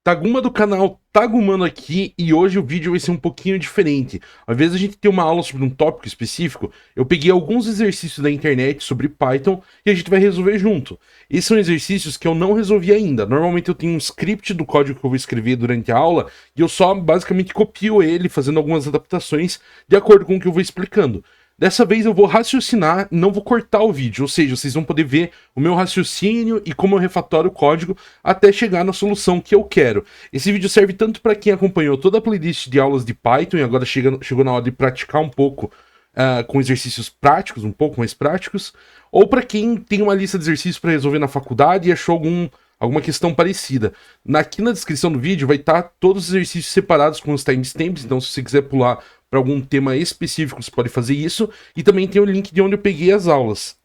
Taguma do canal Tagumano aqui, e hoje o vídeo vai ser um pouquinho diferente. Ao invés de a gente ter uma aula sobre um tópico específico, eu peguei alguns exercícios da internet sobre Python e a gente vai resolver junto. Esses são exercícios que eu não resolvi ainda. Normalmente eu tenho um script do código que eu vou escrever durante a aula e eu só basicamente copio ele, fazendo algumas adaptações de acordo com o que eu vou explicando. Dessa vez eu vou raciocinar, não vou cortar o vídeo, ou seja, vocês vão poder ver o meu raciocínio e como eu refatório o código até chegar na solução que eu quero. Esse vídeo serve tanto para quem acompanhou toda a playlist de aulas de Python e agora chegou na hora de praticar um pouco com exercícios práticos, um pouco mais práticos, ou para quem tem uma lista de exercícios para resolver na faculdade e achou alguma questão parecida. Aqui na descrição do vídeo vai estar todos os exercícios separados com os timestamps, então se você quiser pular para algum tema específico, você pode fazer isso. E também tem o link de onde eu peguei as aulas.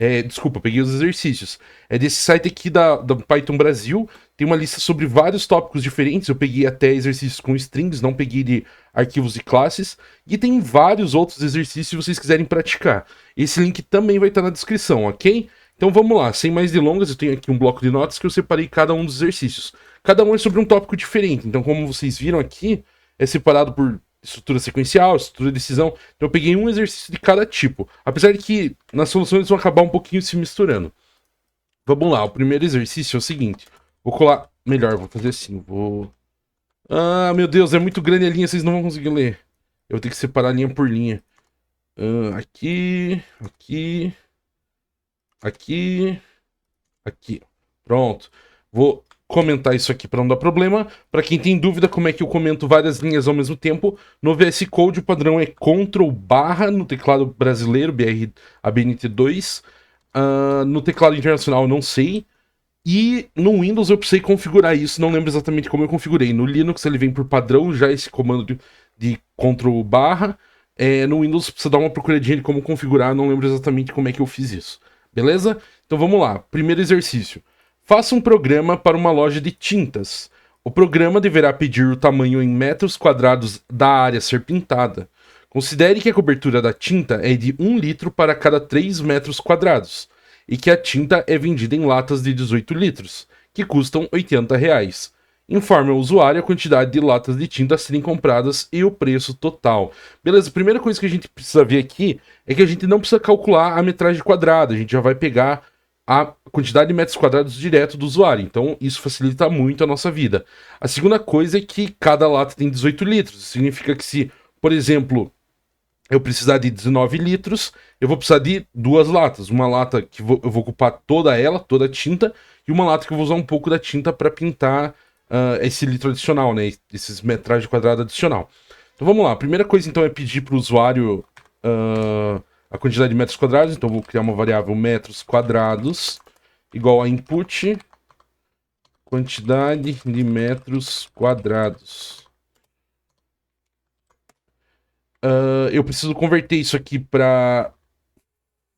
Peguei os exercícios. É desse site aqui da Python Brasil. Tem uma lista sobre vários tópicos diferentes. Eu peguei até exercícios com strings, não peguei de arquivos e classes. E tem vários outros exercícios se vocês quiserem praticar. Esse link também vai estar na descrição, ok? Então vamos lá, sem mais delongas, eu tenho aqui um bloco de notas que eu separei cada um dos exercícios. Cada um é sobre um tópico diferente. Então, como vocês viram aqui, é separado por estrutura sequencial, estrutura de decisão. Então eu peguei um exercício de cada tipo. Apesar de que nas soluções eles vão acabar um pouquinho se misturando. Vamos lá, o primeiro exercício é o seguinte. Vou colar melhor, vou fazer assim. Ah, meu Deus, é muito grande a linha, vocês não vão conseguir ler. Eu vou ter que separar linha por linha. Aqui. Pronto. Vou comentar isso aqui para não dar problema. Para quem tem dúvida como é que eu comento várias linhas ao mesmo tempo, no VS Code o padrão é Ctrl/, no teclado brasileiro, ABNT2. No teclado internacional eu não sei. E no Windows eu precisei configurar isso, não lembro exatamente como eu configurei. No Linux ele vem por padrão, já esse comando de Ctrl/. No Windows precisa dar uma procuradinha de como configurar, não lembro exatamente como é que eu fiz isso. Beleza? Então vamos lá. Primeiro exercício. Faça um programa para uma loja de tintas. O programa deverá pedir o tamanho em metros quadrados da área a ser pintada. Considere que a cobertura da tinta é de 1 litro para cada 3 metros quadrados e que a tinta é vendida em latas de 18 litros, que custam R$80. Informe ao usuário a quantidade de latas de tinta a serem compradas e o preço total. Beleza, a primeira coisa que a gente precisa ver aqui é que a gente não precisa calcular a metragem quadrada, a gente já vai pegar a quantidade de metros quadrados direto do usuário, então isso facilita muito a nossa vida. A segunda coisa é que cada lata tem 18 litros, isso significa que se, por exemplo, eu precisar de 19 litros, eu vou precisar de 2 latas, uma lata que eu vou ocupar toda a tinta, e uma lata que eu vou usar um pouco da tinta para pintar esse litro adicional, né, esses metragem quadrada adicional. Então vamos lá, a primeira coisa então é pedir para o usuário a quantidade de metros quadrados, então vou criar uma variável metros quadrados igual a input quantidade de metros quadrados. Eu preciso converter isso aqui para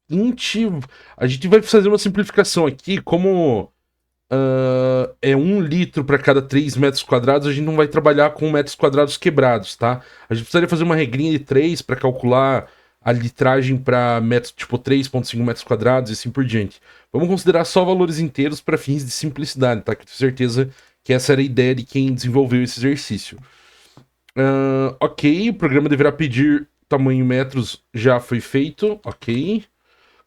int. A gente vai fazer uma simplificação aqui, como é 1 litro para cada 3 metros quadrados, a gente não vai trabalhar com metros quadrados quebrados, tá? A gente precisaria fazer uma regrinha de 3 para calcular a litragem para metros, tipo 3,5 metros quadrados e assim por diante. Vamos considerar só valores inteiros para fins de simplicidade, tá? Que eu tenho certeza que essa era a ideia de quem desenvolveu esse exercício. Ok, o programa deverá pedir tamanho em metros, já foi feito, ok.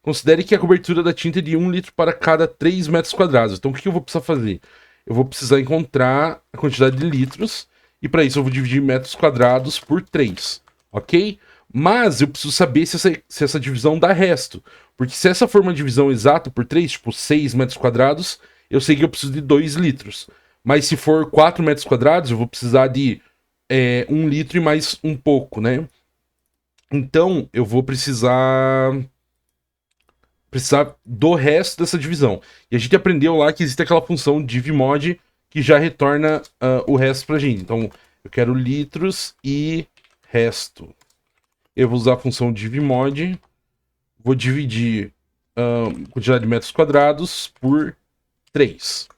Considere que a cobertura da tinta é de 1 litro para cada 3 metros quadrados. Então o que eu vou precisar fazer? Eu vou precisar encontrar a quantidade de litros, e para isso eu vou dividir metros quadrados por 3, ok? Mas eu preciso saber se essa divisão dá resto. Porque se essa for uma divisão exata por 3, tipo 6 metros quadrados, eu sei que eu preciso de 2 litros. Mas se for 4 metros quadrados, eu vou precisar de 1 litro e mais um pouco, né? Então eu vou precisar do resto dessa divisão. E a gente aprendeu lá que existe aquela função divmod que já retorna o resto pra gente. Então eu quero litros e resto. Eu vou usar a função divmod, vou dividir a quantidade de metros quadrados por 3.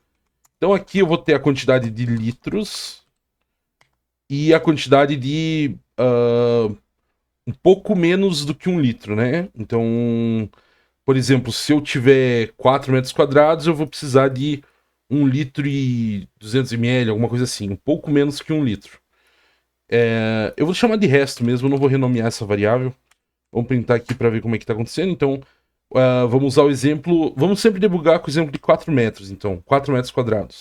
Então aqui eu vou ter a quantidade de litros e a quantidade de um pouco menos do que 1 litro, né? Então, por exemplo, se eu tiver 4 metros quadrados, eu vou precisar de 1 litro e 200 ml, alguma coisa assim, um pouco menos que 1 litro. Eu vou chamar de resto mesmo, não vou renomear essa variável. Vamos printar aqui para ver como é que está acontecendo. Então, vamos usar o exemplo. Vamos sempre debugar com o exemplo de 4 metros, então, 4 metros quadrados.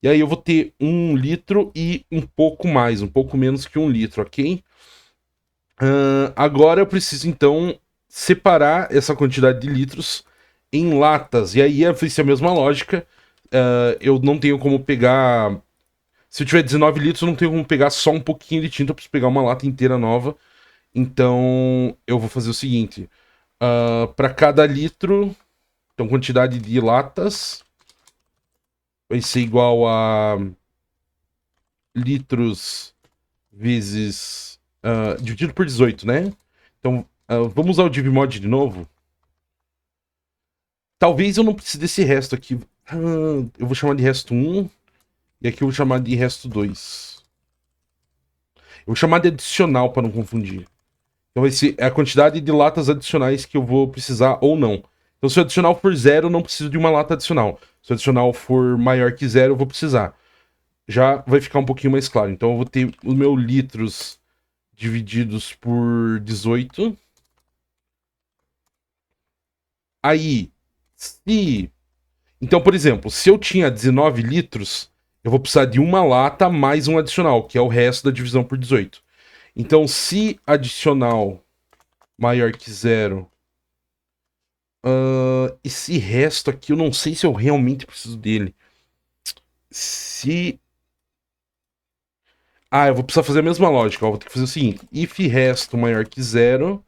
E aí eu vou ter 1 litro e um pouco mais, um pouco menos que 1 litro, ok? Agora eu preciso, então, separar essa quantidade de litros em latas. E aí vai ser a mesma lógica. Eu não tenho como pegar. Se eu tiver 19 litros, eu não tenho como pegar só um pouquinho de tinta. Eu preciso pegar uma lata inteira nova. Então eu vou fazer o seguinte: para cada litro, então quantidade de latas vai ser igual a litros vezes dividido por 18, né? Então vamos usar o DivMod de novo. Talvez eu não precise desse resto aqui. Eu vou chamar de resto 1 e aqui eu vou chamar de resto 2. Eu vou chamar de adicional para não confundir. Então vai ser a quantidade de latas adicionais que eu vou precisar ou não. Então se o adicional for 0, eu não preciso de uma lata adicional. Se o adicional for maior que 0, eu vou precisar. Já vai ficar um pouquinho mais claro. Então eu vou ter os meus litros divididos por 18. Aí, se... Então, por exemplo, se eu tinha 19 litros, eu vou precisar de uma lata mais um adicional, que é o resto da divisão por 18. Então, se adicional maior que 0... esse resto aqui, eu não sei se eu realmente preciso dele. Se... eu vou precisar fazer a mesma lógica. Vou ter que fazer o seguinte. If resto maior que 0,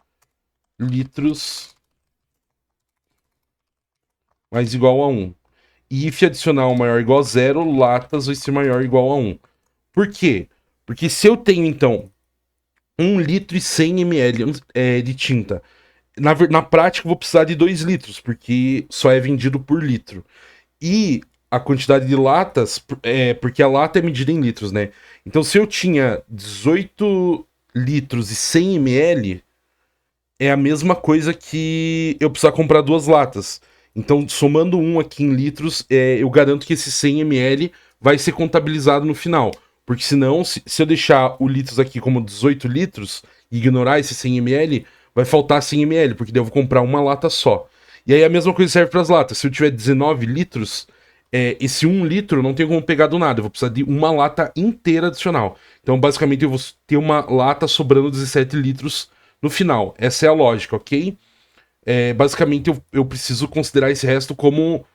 litros mais igual a 1. E if adicional maior ou igual a 0, latas vai ser maior ou igual a 1. Por quê? Porque se eu tenho, então, 1 litro e 100 ml de tinta, na prática eu vou precisar de 2 litros, porque só é vendido por litro. E a quantidade de latas, porque a lata é medida em litros, né? Então se eu tinha 18 litros e 100 ml, é a mesma coisa que eu precisar comprar 2 latas. Então, somando um aqui em litros, eu garanto que esse 100 ml vai ser contabilizado no final. Porque senão, se eu deixar o litros aqui como 18 litros e ignorar esse 100 ml, vai faltar 100 ml, porque daí eu vou comprar uma lata só. E aí a mesma coisa serve para as latas. Se eu tiver 19 litros, esse 1 litro eu não tenho como pegar do nada. Eu vou precisar de uma lata inteira adicional. Então, basicamente, eu vou ter uma lata sobrando 17 litros no final. Essa é a lógica, ok? Basicamente, eu preciso considerar esse resto como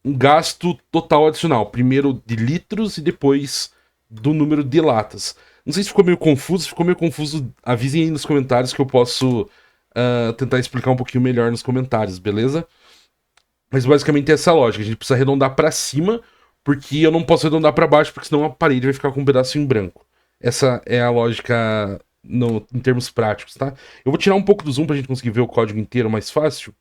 um gasto total adicional. Primeiro de litros e depois do número de latas. Não sei se ficou meio confuso. Se ficou meio confuso, avisem aí nos comentários que eu posso tentar explicar um pouquinho melhor nos comentários, beleza? Mas basicamente é essa a lógica. A gente precisa arredondar para cima, porque eu não posso arredondar para baixo, porque senão a parede vai ficar com um pedaço em branco. Essa é a lógica em termos práticos, tá? Eu vou tirar um pouco do zoom pra gente conseguir ver o código inteiro mais fácil.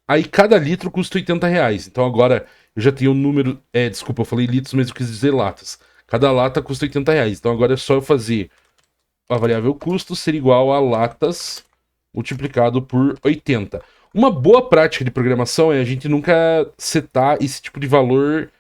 Aí cada litro custa R$80. Então agora eu já tenho o número. Desculpa, eu falei litros, mas eu quis dizer latas. Cada lata custa R$80. Então agora é só eu fazer a variável custo ser igual a latas multiplicado por 80. Uma boa prática de programação é a gente nunca setar esse tipo de valor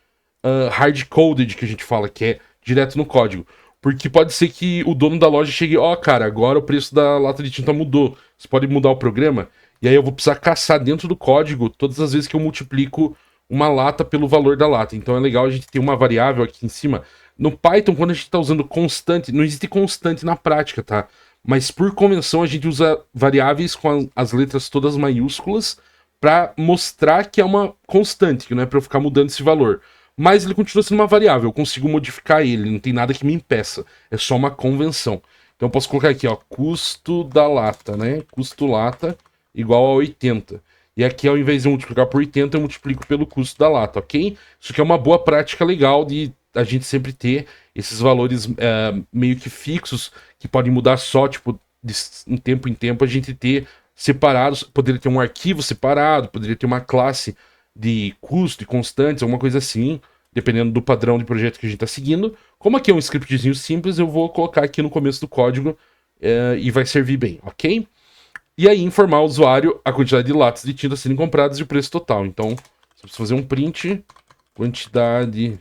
hard-coded que a gente fala, que é direto no código. Porque pode ser que o dono da loja chegue, cara, agora o preço da lata de tinta mudou. Você pode mudar o programa? E aí eu vou precisar caçar dentro do código todas as vezes que eu multiplico uma lata pelo valor da lata. Então é legal a gente ter uma variável aqui em cima. No Python, quando a gente está usando constante, não existe constante na prática, tá? Mas por convenção a gente usa variáveis com as letras todas maiúsculas para mostrar que é uma constante, que não é para eu ficar mudando esse valor. Mas ele continua sendo uma variável, eu consigo modificar ele, não tem nada que me impeça. É só uma convenção. Então eu posso colocar aqui, ó, custo da lata, né? Custo lata igual a 80. E aqui, ao invés de eu multiplicar por 80, eu multiplico pelo custo da lata, ok? Isso aqui é uma boa prática legal de a gente sempre ter esses valores meio que fixos, que podem mudar só, tipo, de tempo em tempo, a gente ter separados, poderia ter um arquivo separado, poderia ter uma classe de custo e constantes, alguma coisa assim, dependendo do padrão de projeto que a gente está seguindo. Como aqui é um scriptzinho simples, eu vou colocar aqui no começo do código e vai servir bem, ok? E aí informar o usuário a quantidade de latas de tinta serem compradas e o preço total. Então, preciso fazer um print. Quantidade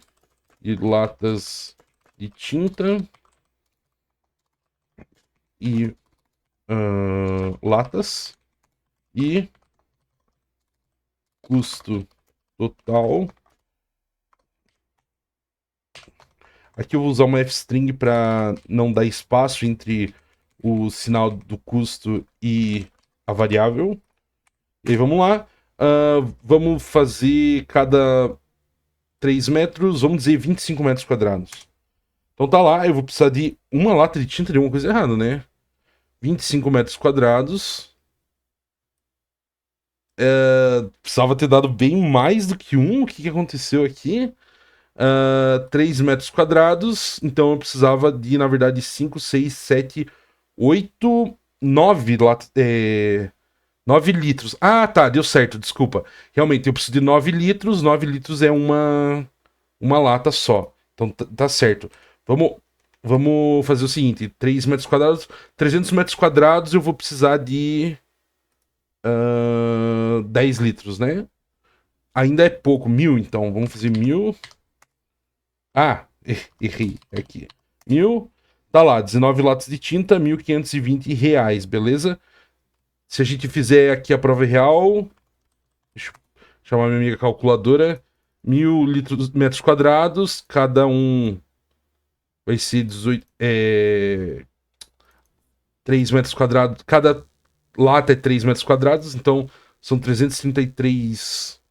de latas de tinta e latas e custo total. Aqui eu vou usar uma f-string para não dar espaço entre o sinal do custo e a variável. E aí vamos lá. Vamos fazer cada 3 metros, vamos dizer 25 metros quadrados. Então tá lá, eu vou precisar de uma lata de tinta, de alguma coisa errada, né? 25 metros quadrados. Precisava ter dado bem mais do que um. O que aconteceu aqui? 3 metros quadrados. Então eu precisava de, na verdade, 5, 6, 7, 8, 9 9 litros. Ah, tá, deu certo, desculpa. Realmente, eu preciso de 9 litros. 9 litros é uma lata só. Então tá certo. Vamos fazer o seguinte: 3 metros quadrados, 300 metros quadrados, eu vou precisar de 10 litros, né? Ainda é pouco, 1000, então. Vamos fazer 1000. Ah, errei aqui. 1000. Tá lá, 19 latas de tinta, R$ 1.520, beleza? Se a gente fizer aqui a prova real. Deixa eu chamar minha amiga calculadora. 1000 metros quadrados, cada um vai ser 18. 3 metros quadrados. Cada lata é 3 metros quadrados, então são 333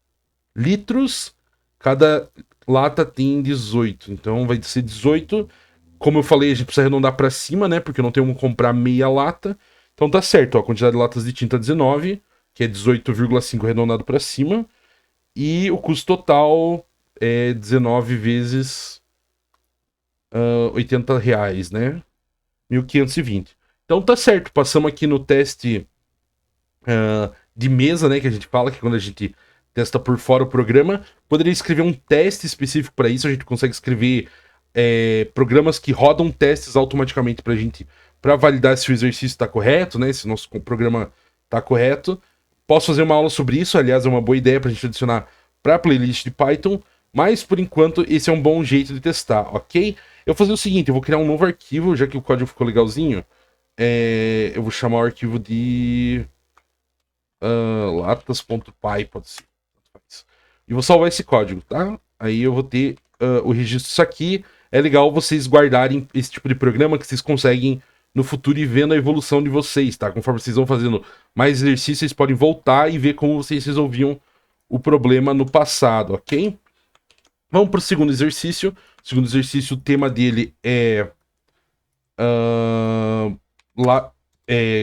litros. Cada lata tem 18, então vai ser 18. Como eu falei, a gente precisa arredondar para cima, né? Porque não tem como comprar meia lata. Então tá certo, ó, a quantidade de latas de tinta 19, que é 18,5 arredondado para cima. E o custo total é 19 vezes R$ 80, né? 1.520. Então tá certo, passamos aqui no teste de mesa, né? Que a gente fala, que é quando a gente testa por fora o programa. Poderia escrever um teste específico para isso, a gente consegue escrever programas que rodam testes automaticamente pra gente, para validar se o exercício está correto, né? Se o nosso programa está correto. Posso fazer uma aula sobre isso, aliás, é uma boa ideia pra gente adicionar para a playlist de Python, mas por enquanto esse é um bom jeito de testar, ok? Eu vou fazer o seguinte, eu vou criar um novo arquivo, já que o código ficou legalzinho. Eu vou chamar o arquivo de latas.py, pode ser. E vou salvar esse código, tá? Aí eu vou ter o registro disso aqui. É legal vocês guardarem esse tipo de programa que vocês conseguem no futuro ir vendo a evolução de vocês, tá? Conforme vocês vão fazendo mais exercícios, vocês podem voltar e ver como vocês resolviam o problema no passado, ok? Vamos para o segundo exercício. O segundo exercício, o tema dele é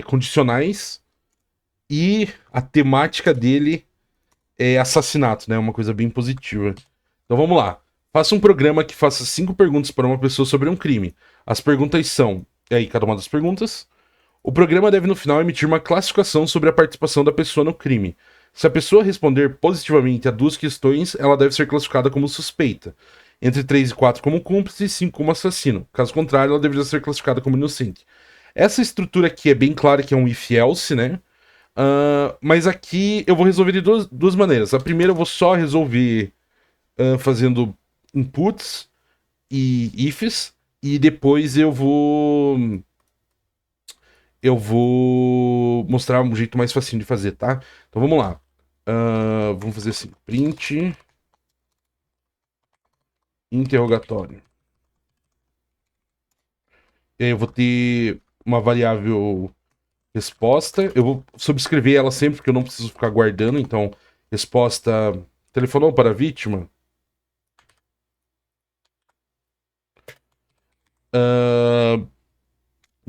condicionais. E a temática dele é assassinato, né? Uma coisa bem positiva. Então vamos lá. Faça um programa que faça 5 perguntas para uma pessoa sobre um crime. As perguntas são... E aí, cada uma das perguntas. O programa deve, no final, emitir uma classificação sobre a participação da pessoa no crime. Se a pessoa responder positivamente a 2 questões, ela deve ser classificada como suspeita. Entre 3 e 4 como cúmplice e 5 como assassino. Caso contrário, ela deveria ser classificada como inocente. Essa estrutura aqui é bem clara que é um if-else, né? Mas aqui eu vou resolver de duas maneiras. A primeira eu vou só resolver fazendo inputs e ifs. E depois eu vou mostrar um jeito mais facinho de fazer, tá? Então vamos lá. Vamos fazer assim, print interrogatório. E aí eu vou ter uma variável resposta. Eu vou subscrever ela sempre, porque eu não preciso ficar guardando. Então, resposta telefonou para a vítima.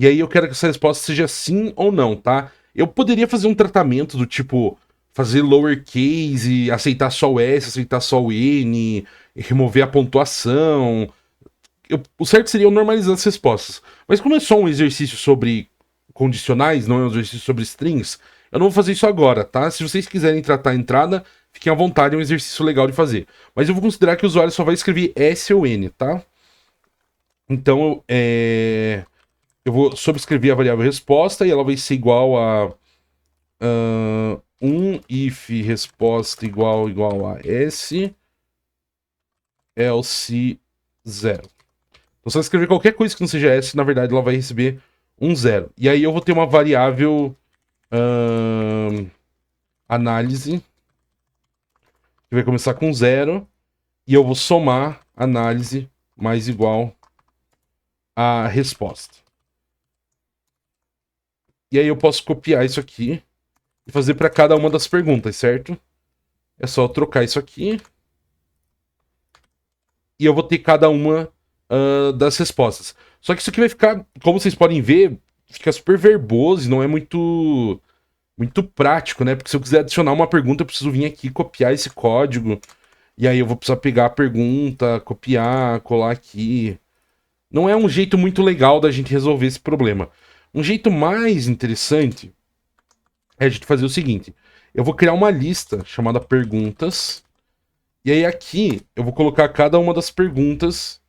E aí eu quero que essa resposta seja sim ou não, tá? Eu poderia fazer um tratamento do tipo fazer lowercase, e aceitar só o S, aceitar só o N, remover a pontuação. O certo seria eu normalizar as respostas. Mas como é só um exercício sobre condicionais, não é um exercício sobre strings, eu não vou fazer isso agora, tá? Se vocês quiserem tratar a entrada, fiquem à vontade, é um exercício legal de fazer. Mas eu vou considerar que o usuário só vai escrever S ou N, tá? Então, eu vou subscrever a variável resposta e ela vai ser igual a if resposta igual a S, else 0. Então, se eu escrever qualquer coisa que não seja S, na verdade ela vai receber um 0. E aí eu vou ter uma variável análise, que vai começar com 0, e eu vou somar análise mais igual a resposta. E aí eu posso copiar isso aqui e fazer para cada uma das perguntas, certo? É só trocar isso aqui. E eu vou ter cada uma das respostas. Só que isso aqui vai ficar, como vocês podem ver, fica super verboso e não é muito prático, né? Porque se eu quiser adicionar uma pergunta, eu preciso vir aqui copiar esse código. E aí eu vou precisar pegar a pergunta, copiar, colar aqui. Não é um jeito muito legal da gente resolver esse problema. Um jeito mais interessante é a gente fazer o seguinte. Eu vou criar uma lista chamada perguntas. E aí aqui eu vou colocar cada uma das perguntas.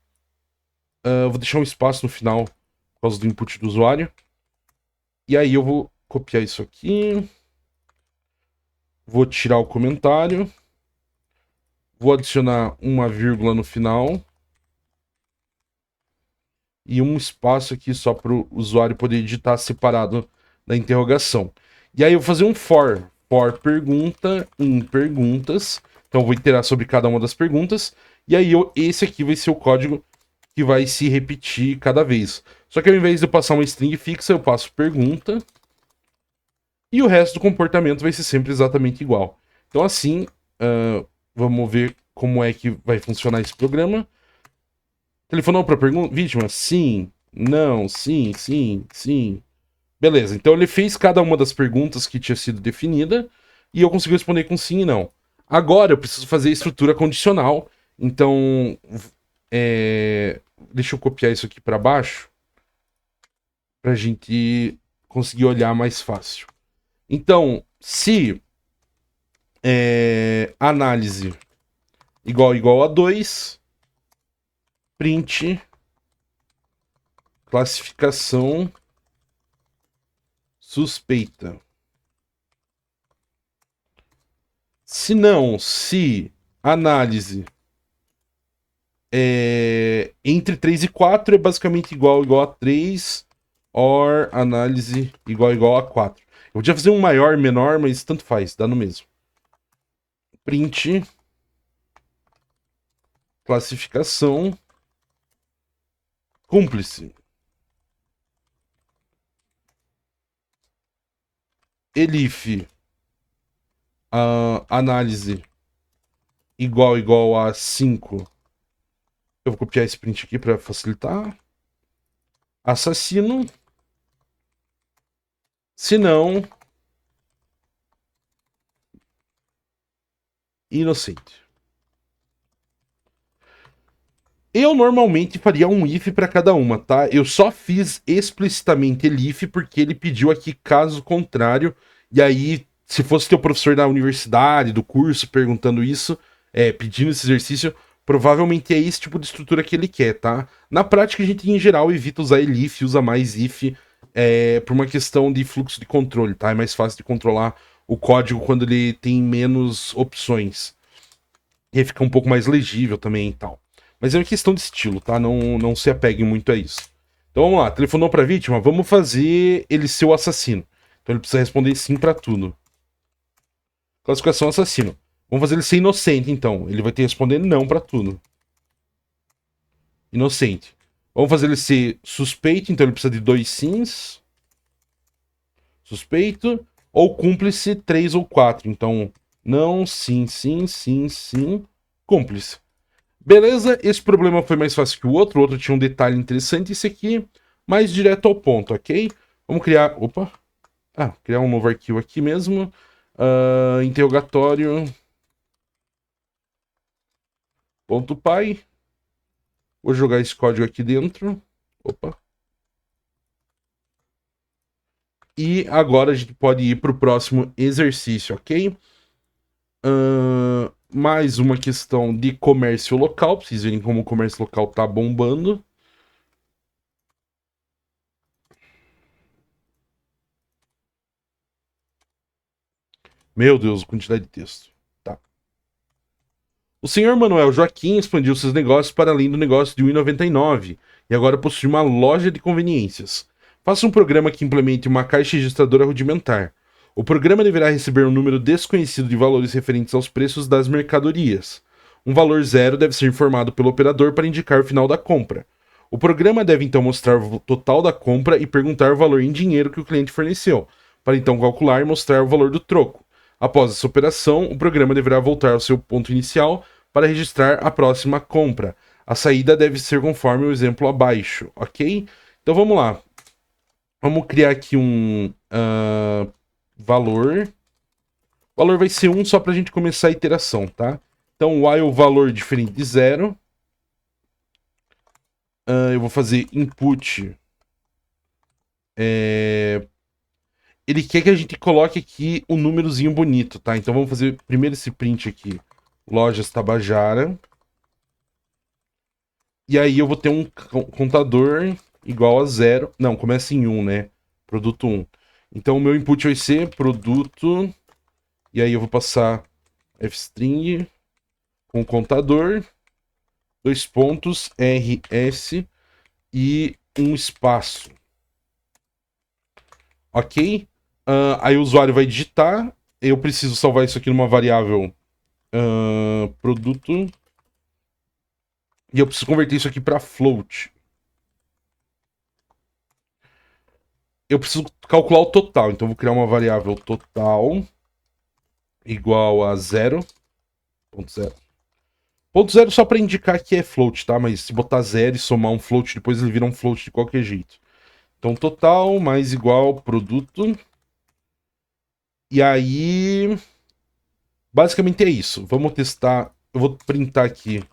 Eu vou deixar um espaço no final por causa do input do usuário. E aí eu vou copiar isso aqui. Vou tirar o comentário. Vou adicionar uma vírgula no final. E um espaço aqui só para o usuário poder digitar separado da interrogação. E aí eu vou fazer um for. For pergunta em perguntas. Então eu vou iterar sobre cada uma das perguntas. E aí esse aqui vai ser o código que vai se repetir cada vez. Só que ao invés de eu passar uma string fixa, eu passo pergunta. E o resto do comportamento vai ser sempre exatamente igual. Então assim, vamos ver como é que vai funcionar esse programa. Telefonou para pergunta? Vítima? Sim. Não. Sim, sim, sim. Beleza, então ele fez cada uma das perguntas que tinha sido definida e eu consegui responder com sim e não. Agora eu preciso fazer a estrutura condicional. Então, deixa eu copiar isso aqui para baixo para a gente conseguir olhar mais fácil. Então, se análise igual a 2, print classificação suspeita. Se não, se análise entre 3 e 4 é basicamente igual a 3, or análise igual a 4. Eu podia fazer um maior, menor, mas tanto faz, dá no mesmo. Print classificação cúmplice. Elif análise igual a 5. Eu vou copiar esse print aqui para facilitar. Assassino. Se não, inocente. Eu normalmente faria um if para cada uma, tá? Eu só fiz explicitamente elif porque ele pediu aqui caso contrário. E aí, se fosse teu professor da universidade, do curso, perguntando isso, pedindo esse exercício, provavelmente é esse tipo de estrutura que ele quer, tá? Na prática, a gente, em geral, evita usar elif, usa mais if por uma questão de fluxo de controle, tá? É mais fácil de controlar o código quando ele tem menos opções. E aí fica um pouco mais legível também e tal. Mas é uma questão de estilo, tá? Não se apeguem muito a isso. Então vamos lá, telefonou pra vítima, vamos fazer ele ser o assassino. Então ele precisa responder sim pra tudo. Classificação assassino. Vamos fazer ele ser inocente, então. Ele vai ter que responder não pra tudo. Inocente. Vamos fazer ele ser suspeito, então ele precisa de 2 sims. Suspeito. Ou cúmplice 3 ou 4. Então, não, sim, sim, sim, sim. Cúmplice. Beleza, esse problema foi mais fácil que o outro tinha um detalhe interessante, esse aqui, mais direto ao ponto, ok? Vamos criar, criar um novo arquivo aqui mesmo, interrogatório, .py, vou jogar esse código aqui dentro, e agora a gente pode ir para o próximo exercício, ok? Mais uma questão de comércio local, pra vocês verem como o comércio local tá bombando. Meu Deus, quantidade de texto. Tá. O senhor Manuel Joaquim expandiu seus negócios para além do negócio de R$ 1,99 e agora possui uma loja de conveniências. Faça um programa que implemente uma caixa registradora rudimentar. O programa deverá receber um número desconhecido de valores referentes aos preços das mercadorias. Um valor zero deve ser informado pelo operador para indicar o final da compra. O programa deve então mostrar o total da compra e perguntar o valor em dinheiro que o cliente forneceu, para então calcular e mostrar o valor do troco. Após essa operação, o programa deverá voltar ao seu ponto inicial para registrar a próxima compra. A saída deve ser conforme o exemplo abaixo, ok? Então vamos lá. Vamos criar aqui um valor. O valor vai ser 1 só para a gente começar a iteração, tá? Então, while valor diferente de 0. Eu vou fazer input. Ele quer que a gente coloque aqui um númerozinho bonito, tá? Então vamos fazer primeiro esse print aqui. Lojas Tabajara. E aí eu vou ter um contador igual a 0. Não, começa em 1, né? Produto 1. Então o meu input vai ser produto. E aí eu vou passar fstring com contador, 2 pontos, rs e um espaço. Ok? Aí o usuário vai digitar. Eu preciso salvar isso aqui numa variável produto. E eu preciso converter isso aqui para float. Eu preciso calcular o total. Então eu vou criar uma variável total igual a 0. Ponto 0. Ponto 0 só para indicar que é float, tá? Mas se botar 0 e somar um float, depois ele vira um float de qualquer jeito. Então total mais igual produto. E aí... basicamente é isso. Vamos testar. Eu vou printar aqui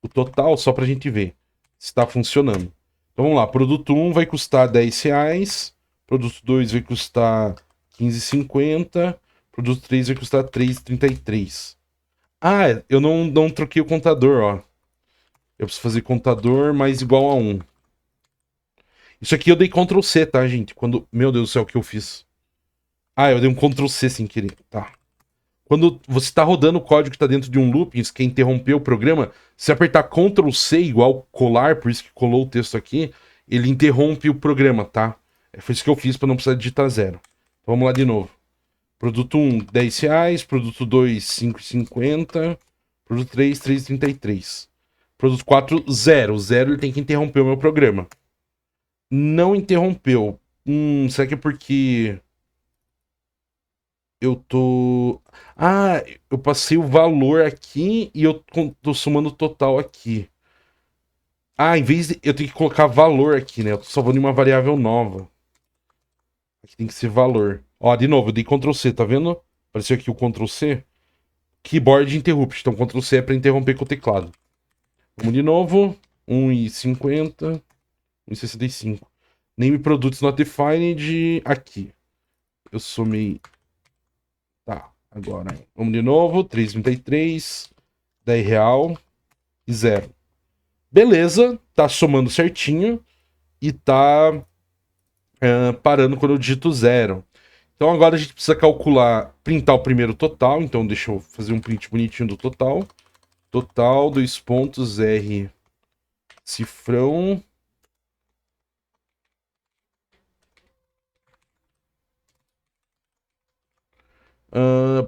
o total só pra gente ver se está funcionando. Então vamos lá. Produto 1 vai custar R$10. Produto 2 vai custar R$15,50. Produto 3 vai custar R$3,33. Ah, eu não troquei o contador, ó. Eu preciso fazer contador mais igual a 1. Isso aqui eu dei Ctrl C, tá, gente? Quando... meu Deus do céu, o que eu fiz? Ah, eu dei um Ctrl C sem querer. Tá. Quando você está rodando o código que está dentro de um loop, isso quer interromper o programa, se apertar Ctrl C igual colar, por isso que colou o texto aqui, ele interrompe o programa, tá? Foi isso que eu fiz para não precisar digitar 0. Então, vamos lá de novo. Produto 1, R$10. Produto 2, R$5,50. Produto 3, R$3,33. Produto 4, 0. 0 ele tem que interromper o meu programa. Não interrompeu. Será que é porque... eu tô... ah, eu passei o valor aqui e eu tô somando o total aqui. Ah, em vez de... eu tenho que colocar valor aqui, né? Eu tô salvando em uma variável nova. Aqui tem que ser valor. Ó, de novo, eu dei Ctrl C, tá vendo? Apareceu aqui o Ctrl C. Keyboard interrupt. Então Ctrl C é pra interromper com o teclado. Vamos de novo. 1,50. 1,65. Name products not defined. Aqui. Eu somei... tá, agora vamos de novo. 3,33, R$10 e 0. Beleza, tá somando certinho e tá parando quando eu digito 0. Então agora a gente precisa calcular, printar o primeiro total. Então deixa eu fazer um print bonitinho do total. Total, 2 pontos, R, cifrão.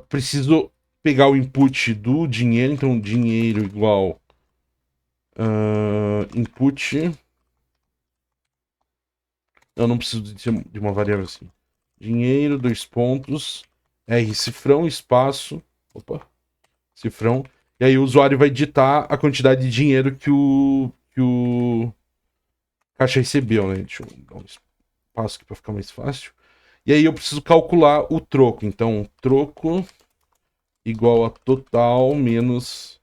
Preciso pegar o input do dinheiro, então dinheiro igual input. Eu não preciso de uma variável assim. Dinheiro, 2 pontos, R, cifrão, espaço. Opa, cifrão. E aí o usuário vai digitar a quantidade de dinheiro que o caixa recebeu, né? Deixa eu dar um espaço aqui para ficar mais fácil. E aí eu preciso calcular o troco. Então, troco igual a total menos...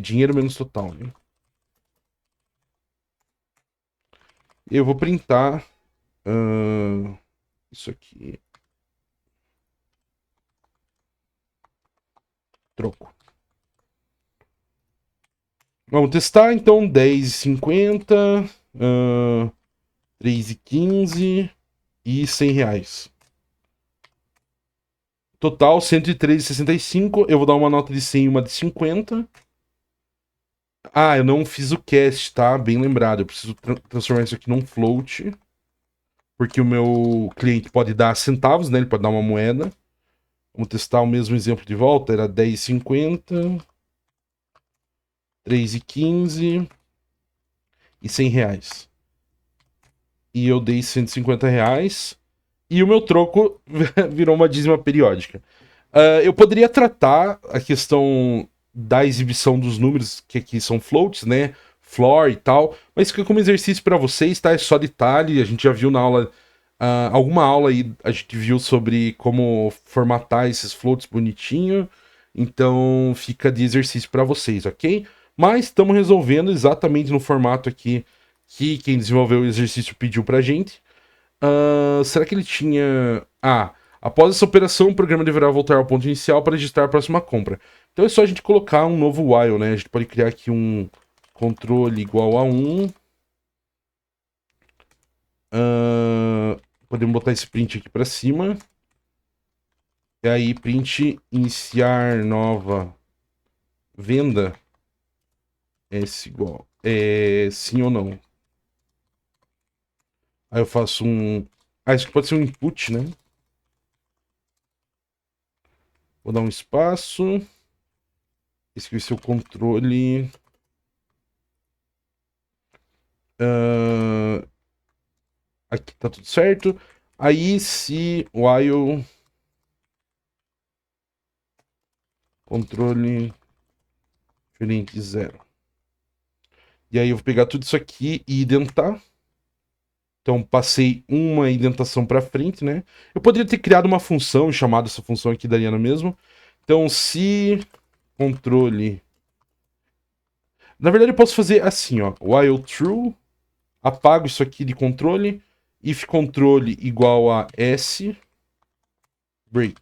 dinheiro menos total, né? Eu vou printar isso aqui. Troco. Vamos testar, então, 10,50, 3,15 e R$100. Total 113,65. Eu vou dar uma nota de 100 e uma de 50. Ah, eu não fiz o cast, tá? Bem lembrado. Eu preciso transformar isso aqui num float. Porque o meu cliente pode dar centavos, né? Ele pode dar uma moeda. Vamos testar o mesmo exemplo de volta. Era 10,50, 3,15 e 100 reais. E eu dei 150 reais. E o meu troco virou uma dízima periódica. Eu poderia tratar a questão da exibição dos números, que aqui são floats, né? Floor e tal. Mas fica como exercício para vocês, tá? É só detalhe. A gente já viu na aula. Alguma aula aí a gente viu sobre como formatar esses floats bonitinho. Então fica de exercício para vocês, ok? Mas estamos resolvendo exatamente no formato aqui que quem desenvolveu o exercício pediu pra gente. Será que ele tinha. Após essa operação, o programa deverá voltar ao ponto inicial para registrar a próxima compra. Então é só a gente colocar um novo while, né? A gente pode criar aqui um controle igual a 1. Podemos botar esse print aqui para cima. E aí, print iniciar nova venda. S igual. Sim ou não? Aí eu faço um. Isso aqui pode ser um input, né? Vou dar um espaço. Esse aqui vai ser o controle. Aqui tá tudo certo. Aí se while controle diferente 0. E aí eu vou pegar tudo isso aqui e identar. Então passei uma indentação para frente, né? Eu poderia ter criado uma função e chamado essa função aqui da Ariana mesmo. Então se controle... Na verdade eu posso fazer assim, ó. While true, apago isso aqui de controle. If controle igual a S, break.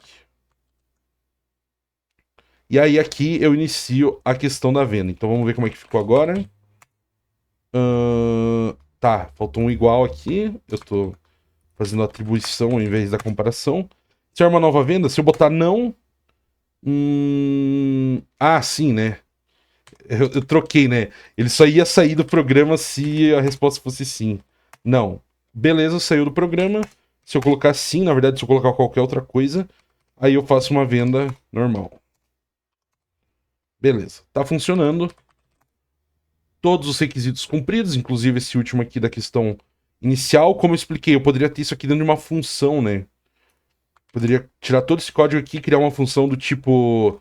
E aí aqui eu inicio a questão da venda. Então vamos ver como é que ficou agora. Tá, faltou um igual aqui. Eu tô fazendo a atribuição ao invés da comparação. Se é uma nova venda, se eu botar não... sim, né? Eu troquei, né? Ele só ia sair do programa se a resposta fosse sim. Não. Beleza, saiu do programa. Se eu colocar sim, na verdade, se eu colocar qualquer outra coisa, aí eu faço uma venda normal. Beleza, tá funcionando. Todos os requisitos cumpridos, inclusive esse último aqui da questão inicial. Como eu expliquei, eu poderia ter isso aqui dentro de uma função, né? Poderia tirar todo esse código aqui e criar uma função do tipo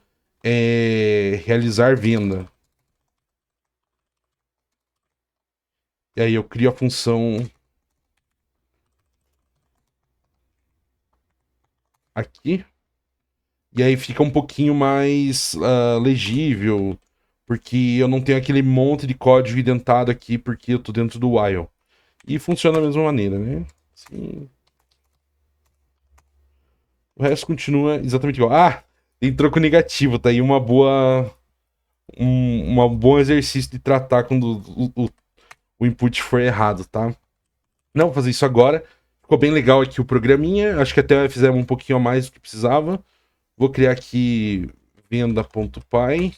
realizar venda. E aí eu crio a função aqui. E aí fica um pouquinho mais legível, porque eu não tenho aquele monte de código identado aqui, porque eu tô dentro do while. E funciona da mesma maneira, né? Sim. O resto continua exatamente igual. Tem troco negativo, tá aí uma boa... um bom exercício de tratar quando o input for errado, tá? Não, vou fazer isso agora. Ficou bem legal aqui o programinha. Acho que até fizemos um pouquinho a mais do que precisava. Vou criar aqui venda.py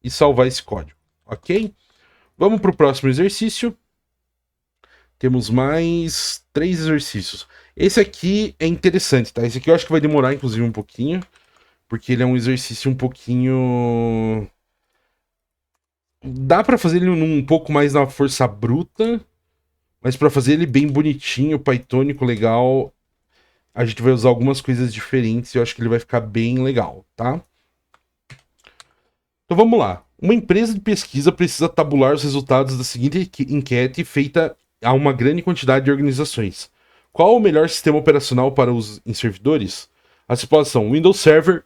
e salvar esse código, ok? Vamos para o próximo exercício. Temos mais 3 exercícios. Esse aqui é interessante, tá? Esse aqui eu acho que vai demorar, inclusive, um pouquinho. Porque ele é um exercício um pouquinho... Dá para fazer ele um pouco mais na força bruta. Mas para fazer ele bem bonitinho, pythonico, legal, a gente vai usar algumas coisas diferentes e eu acho que ele vai ficar bem legal, tá? Então vamos lá. Uma empresa de pesquisa precisa tabular os resultados da seguinte enquete feita a uma grande quantidade de organizações. Qual o melhor sistema operacional para os em servidores? As respostas são Windows Server,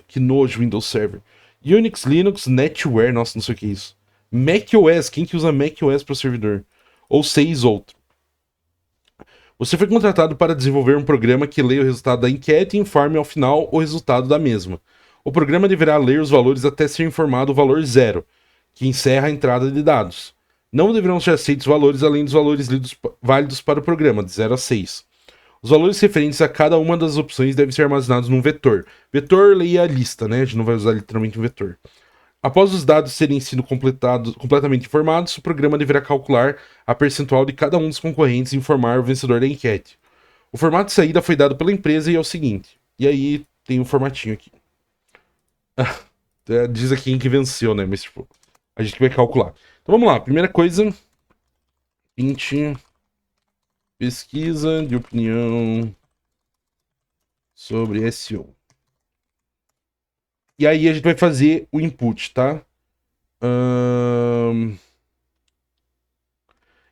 que nojo Windows Server, Unix, Linux, NetWare, nossa, não sei o que é isso, macOS, quem que usa macOS para o servidor? Ou 6 outro. Você foi contratado para desenvolver um programa que leia o resultado da enquete e informe ao final o resultado da mesma. O programa deverá ler os valores até ser informado o valor 0, que encerra a entrada de dados. Não deverão ser aceitos valores além dos valores válidos para o programa, de 0 a 6. Os valores referentes a cada uma das opções devem ser armazenados num vetor. Vetor, leia a lista, né? A gente não vai usar literalmente um vetor. Após os dados serem sido completamente informados, o programa deverá calcular a percentual de cada um dos concorrentes e informar o vencedor da enquete. O formato de saída foi dado pela empresa e é o seguinte. E aí tem um formatinho aqui. Diz aqui quem que venceu, né? Mas tipo, a gente vai calcular. Então vamos lá. Primeira coisa. 20. Pesquisa de opinião sobre SEO. E aí a gente vai fazer o input, tá?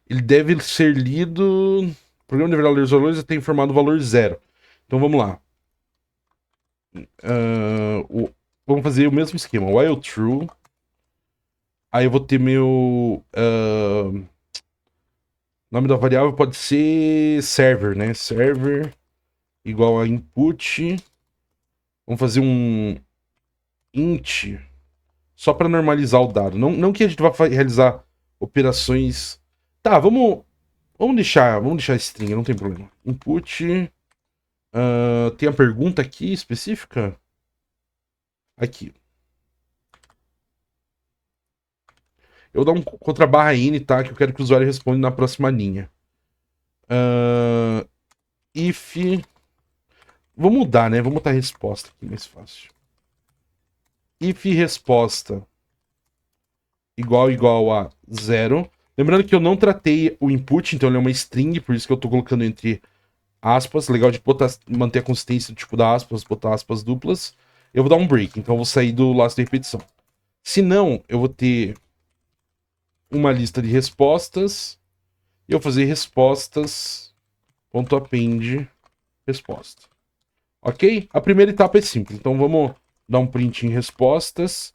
Ele deve ser lido. O programa deverá ler os valores até informado o valor 0. Então vamos lá. Vamos fazer o mesmo esquema. While true. Aí eu vou ter meu. Nome da variável pode ser server, né? Server igual a input. Vamos fazer um int só para normalizar o dado. Não que a gente vá realizar operações. Tá, vamos deixar string, não tem problema. Input. Tem a pergunta aqui específica? Aqui. Eu vou dar um contra barra n, tá? Que eu quero que o usuário responda na próxima linha. If. Vou mudar, né? Vou botar a resposta aqui, mais fácil. If resposta igual a 0. Lembrando que eu não tratei o input, então ele é uma string, por isso que eu tô colocando entre aspas. Legal de manter a consistência do tipo da aspas, botar aspas duplas. Eu vou dar um break, então eu vou sair do laço de repetição. Se não, eu vou ter uma lista de respostas e eu vou fazer respostas.append resposta. Ok? A primeira etapa é simples, então vamos dar um print em respostas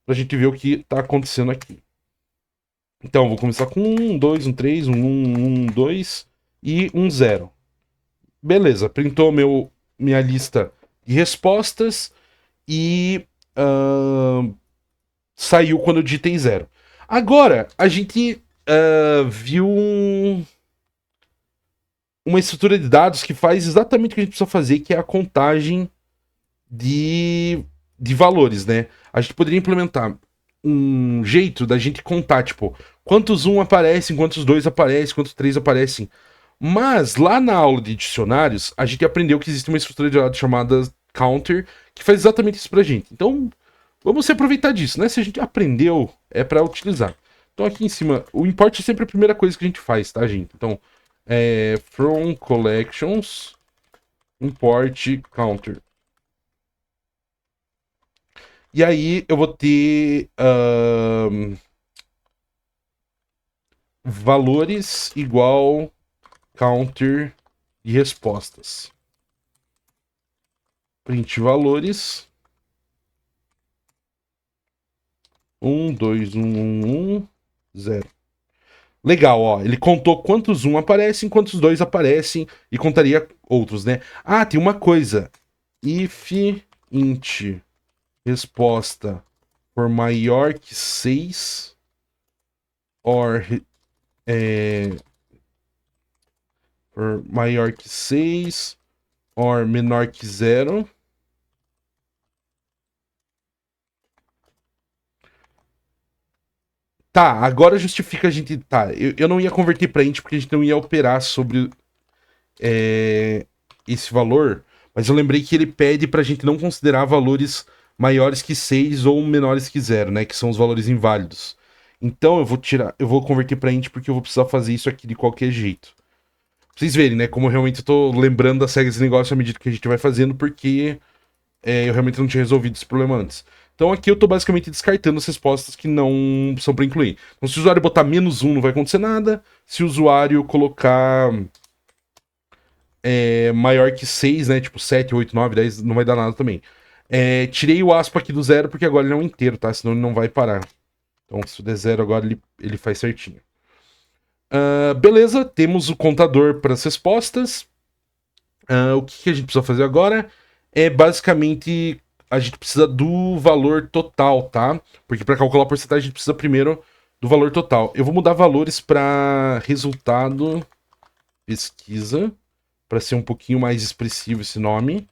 pra gente ver o que tá acontecendo aqui. Então, vou começar com 1, 2, 1, 3, 1, 1, 1, 2 e 1, 0. Beleza, printou minha lista de respostas e saiu quando eu digitei 0. Agora, a gente viu uma estrutura de dados que faz exatamente o que a gente precisa fazer, que é a contagem de valores, né? A gente poderia implementar um jeito da gente contar, tipo, quantos 1 aparecem, quantos 2 aparecem, quantos 3 aparecem. Mas lá na aula de dicionários, a gente aprendeu que existe uma estrutura de dados chamada counter, que faz exatamente isso pra gente. Então, vamos se aproveitar disso, né? Se a gente aprendeu, é para utilizar. Então aqui em cima, o import é sempre a primeira coisa que a gente faz, tá, gente? Então, from collections import counter. E aí eu vou ter valores igual counter de respostas. Print valores. 1, 2, 1, 1, 0. Legal, ó. Ele contou quantos 1 aparecem, quantos 2 aparecem e contaria outros, né? Ah, tem uma coisa. If int resposta for maior que 6 or for maior que 6 or menor que 0. Tá, agora justifica a gente. Tá, eu não ia converter pra int porque a gente não ia operar sobre esse valor, mas eu lembrei que ele pede pra gente não considerar valores maiores que 6 ou menores que 0, né? Que são os valores inválidos. Então eu vou converter pra int porque eu vou precisar fazer isso aqui de qualquer jeito. Pra vocês verem, né? Como eu realmente tô lembrando das regras de negócio à medida que a gente vai fazendo, porque eu realmente não tinha resolvido esse problema antes. Então aqui eu tô basicamente descartando as respostas que não são para incluir. Então se o usuário botar -1 não vai acontecer nada. Se o usuário colocar maior que 6, né? Tipo 7, 8, 9, 10, não vai dar nada também. Tirei o aspa aqui do 0 porque agora ele é um inteiro, tá? Senão ele não vai parar. Então se der 0 agora ele faz certinho. Beleza, temos o contador para as respostas. O que a gente precisa fazer agora é basicamente a gente precisa do valor total, tá? Porque para calcular a porcentagem a gente precisa primeiro do valor total. Eu vou mudar valores para resultado pesquisa para ser um pouquinho mais expressivo esse nome.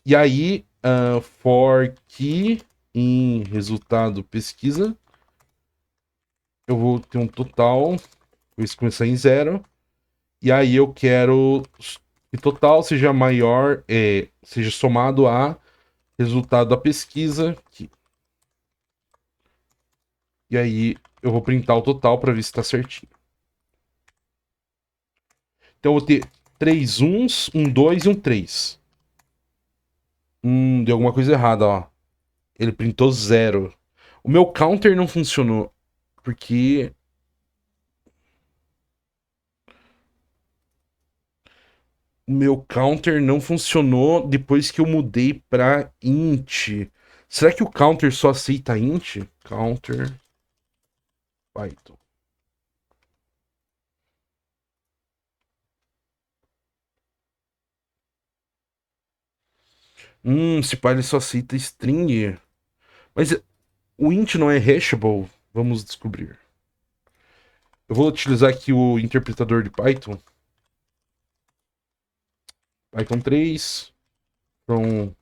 E aí, for key em resultado pesquisa, eu vou ter um total, vou começar em 0. E aí eu quero que total seja maior, seja somado a resultado da pesquisa. E aí eu vou printar o total para ver se está certinho. Então eu vou ter 3 uns, um 2 e um 3. Deu alguma coisa errada, ó. Ele printou 0. O meu counter não funcionou. Porque... O meu counter não funcionou depois que eu mudei pra int. Será que o counter só aceita int? Counter Python. Se pá, ele só aceita string. Mas o int não é hashable? Vamos descobrir. Eu vou utilizar aqui o interpretador de Python. Python 3. From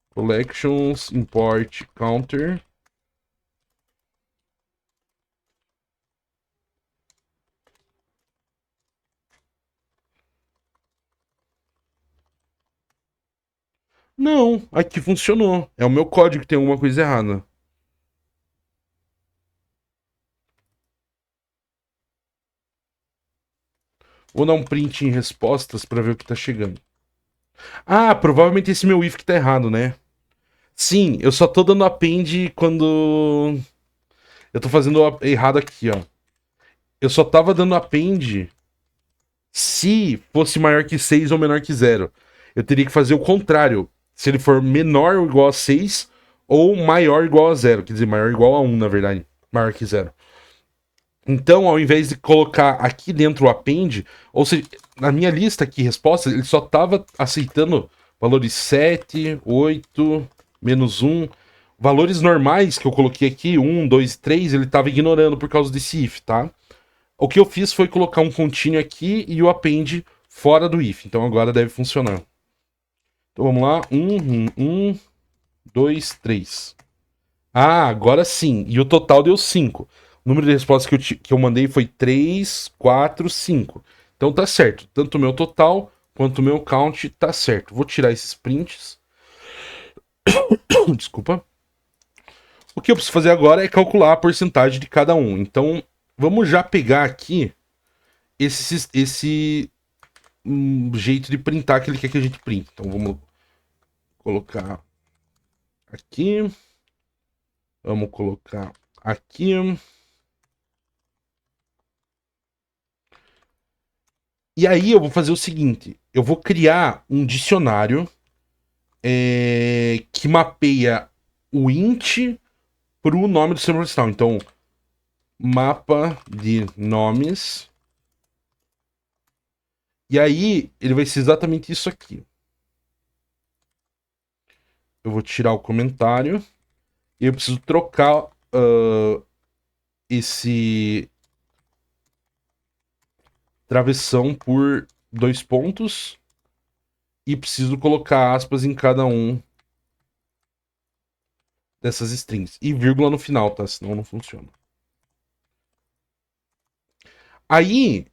collections, import counter. Não, aqui funcionou. É o meu código que tem alguma coisa errada. Vou dar um print em respostas para ver o que tá chegando. Ah, provavelmente esse meu if que tá errado, né? Sim, eu só tô dando append quando... Eu tô fazendo errado aqui, ó. Eu só tava dando append se fosse maior que 6 ou menor que 0. Eu teria que fazer o contrário. Se ele for menor ou igual a 6 ou maior ou igual a 0. Quer dizer, maior ou igual a 1, na verdade. Maior que 0. Então, ao invés de colocar aqui dentro o append, ou seja, na minha lista aqui, respostas, ele só estava aceitando valores 7, 8, menos 1. Valores normais que eu coloquei aqui, 1, 2, 3, ele estava ignorando por causa desse if, tá? O que eu fiz foi colocar um contínuo aqui e o append fora do if. Então agora deve funcionar. Então vamos lá. 1, 2, 3. Ah, agora sim. E o total deu 5. O número de respostas que eu mandei foi 3, 4, 5. Então tá certo. Tanto o meu total quanto o meu count tá certo. Vou tirar esses prints. Desculpa. O que eu preciso fazer agora é calcular a porcentagem de cada um. Então vamos já pegar aqui esse jeito de printar que ele quer que a gente printe. Então vamos colocar aqui. Vamos colocar aqui. E aí eu vou fazer o seguinte. Eu vou criar um dicionário que mapeia o int para o nome do sistema operacional. Então, mapa de nomes. E aí ele vai ser exatamente isso aqui. Eu vou tirar o comentário. E eu preciso trocar esse travessão por 2 pontos. E preciso colocar aspas em cada um dessas strings. E vírgula no final, tá? Senão não funciona. Aí,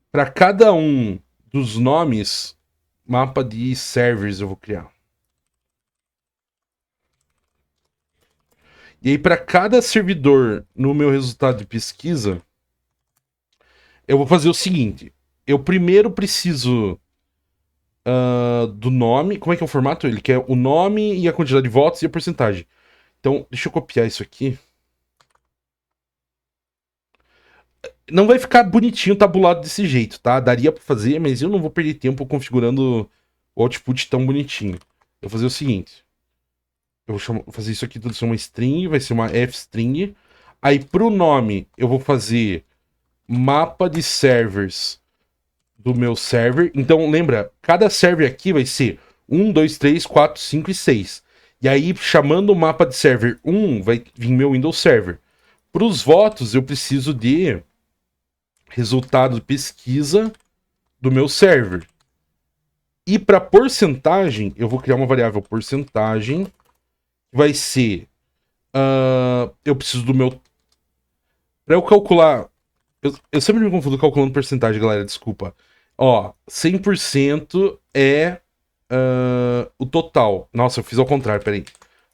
para cada um dos nomes, mapa de servers eu vou criar. E aí, para cada servidor no meu resultado de pesquisa, eu vou fazer o seguinte. Eu primeiro preciso do nome. Como é que é o formato? Ele quer o nome e a quantidade de votos e a porcentagem. Então, deixa eu copiar isso aqui. Não vai ficar bonitinho tabulado desse jeito, tá? Daria pra fazer, mas eu não vou perder tempo configurando o output tão bonitinho. Eu vou fazer o seguinte. Eu vou fazer isso aqui tudo ser uma string, vai ser uma f-string. Aí pro nome eu vou fazer mapa de servers do meu server. Então lembra, cada server aqui vai ser 1, 2, 3, 4, 5 e 6. E aí chamando o mapa de server 1 vai vir meu Windows Server. Para os votos eu preciso de resultado de pesquisa do meu server. E para porcentagem, eu vou criar uma variável porcentagem, que vai ser... eu preciso do meu... Para eu calcular... Eu sempre me confundo calculando porcentagem, galera, desculpa. Ó, 100% é o total. Nossa, eu fiz ao contrário, peraí.